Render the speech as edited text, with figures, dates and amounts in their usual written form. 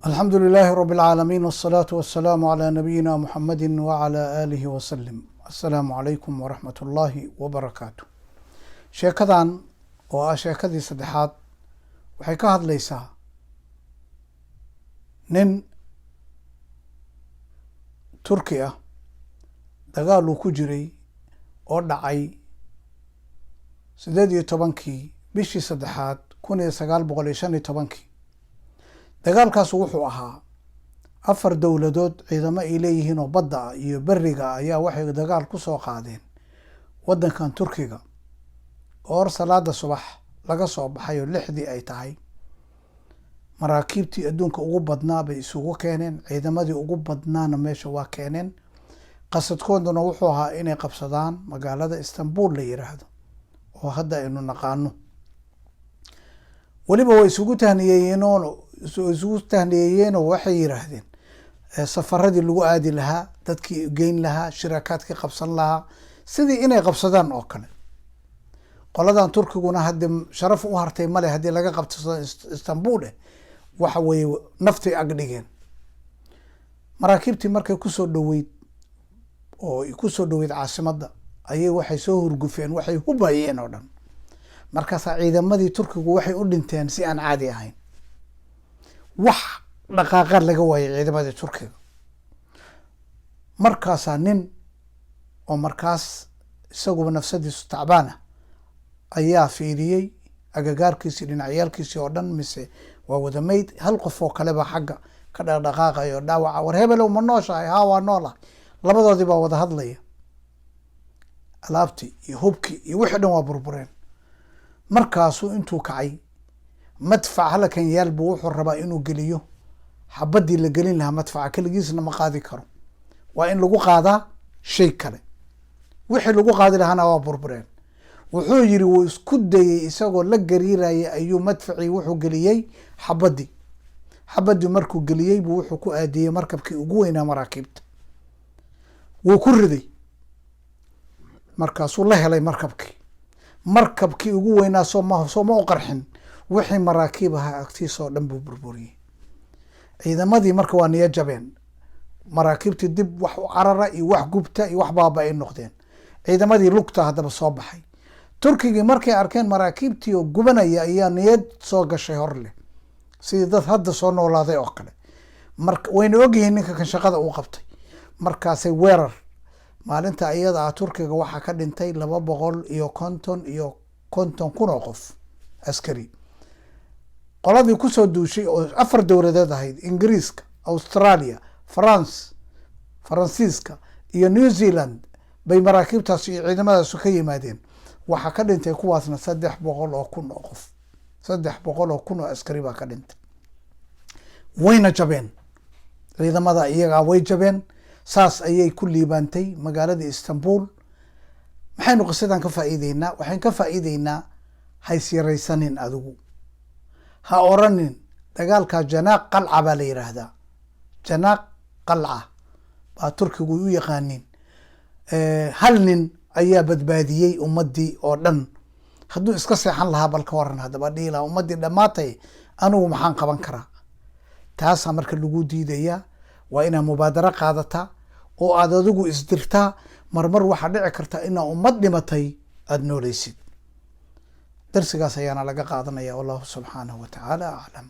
الحمد لله رب العالمين والصلاة والسلام على نبينا محمد وعلى آله وسلم. السلام عليكم ورحمة الله وبركاته. sheekadan oo ah sheekadii saddexaad waxay ka hadlaysaa nin Turki ah dagaal uu ku jiray oo dhacay 18 bishii saddexaad 1915. dagaalkaas wuxuu ahaa 4 dowladood ciidamo ay leeyihiin oo badda iyo bariga ayaa waxay dagaal ku soo qaadeen wadankan Turkiga. or salaada subax laga soo baxay oo 6 ay tahay maraakiibtii adduunka ugu badnaa bay isugu keeneen, ciidamadii ugu badnaana meesha waa keeneen. qasadkooduna wuxuu ahaa inay qabsadaan magaalada Istanbul la yiraahdo oo hadda aynu naqaano. waliba way isugu tahniyeeyeen oo waxay yiraahdeen safaradii lagu aadi lahaa, dadkii geyn lahaa, shirakaadkii qabsan lahaa, sidii inay qabsadaan oo kale. qoladan Turkiguna hadda sharaf u hartay male hadii laga qabto Istanbul waxa way naftay agdhigeen. maraakiibtii markay ku soo dhaweyd caasimadda ayay waxay soo hurgufeen, waxay hubayeen oo dhan. markaas ciidamadii Turkigu waxay u dhinteen si aan caadi ahayn. wax dhaqaaqad laga waayay ciidamadii Turkiga. markaas nin oo markaas isagu nafsadiisu tacbaan ayaa fiiriyay agagaarkiisii dhinacyaalkiisii oo dhan, mise waa wada mayd. hal qof oo kale baa xagga ka dhaqaaqayo dhaawaca. war hebelow ma nooshahay? haa waa noolahay. labadoodii baa wada hadlaya. alaabtii iyo hubkii iyo wixii dhan waa burbureen. markaasuu intuu kacay madfac halkan yaal buu wuxuu rabaa inuu geliyo xabadii la gelin lahaa. madfaca kaligiisna ma qaadi karo, waa in lagu qaadaa shay kale. wixii lagu qaadi lahaana waa burbureen. wuxuu yiri wuu isku dayay isagoo la gariiraya ayuu madfacii wuxuu geliyay xabadii markuu geliyay buu wuxuu ku aadiyay markabkii ugu weynaa maraakiibta. wuu ku riday. markaasuu la helay markabkii ugu weynaa soo ma u qarxin. wixii maraakiib ahaa agtiisa oo dhan buu burburiyey. ciidamadii marka waa niyad jabeen. maraakiibtii dib wax u carara iyo wax gubta iyo wax baaba ay noqdeen. ciidamadii lugta haddaba soo baxay. Turkigii markay arkeen maraakiibtii oo gubanaya ayaa niyad soo gashay hor leh, sidii dad hadda soo noolaaday oo kale. wayna ogyihiin ninka kan shaqada uu qabtay. markaasay weerar. maalinta iyada Turkiga waxaa ka dhintay 250 kun oo qof askari. qoladii ku soo duushay oo 4 dowladood ahayd, Ingiriiska, Australia, Faransiiska iyo New Zealand bay maraakiibtaas iyo ciidamadaas ka yimaadeen. waxaa ka dhintay kuwaasna 300 kun oo qof. 300 kun oo askari baa ka dhintay. wayna jabeen. ciidamada iyaga way jabeen. saas ayay ku liibaantay magaalada Istanbul. maxaynu qisadan ka faa'iideynaa? waxaan ka faa'iideynaa hays yaraysanin adigu. ha oranin dagaalka janaaq qalca baa la yiraahdaa. janaaq qalca baa Turkigu u yaqaanin. hal nin ayaa badbaadiyey ummadii oo dhan. hadduu iska seexan lahaa bal ka waran haddaba dhihi lahaa ummadii dhammaatay anigu maxaan qaban karaa? taasaa marka lagu diidayaa. waa inaad mubaadaro qaadataa oo aad adigu isdirtaa. marmar waxaa dhici karta inaa ummad dhimatay aad noolaysid. darsigaas ayaana laga qaadanaya. wallahu subxaanahu wa tacaala aclam.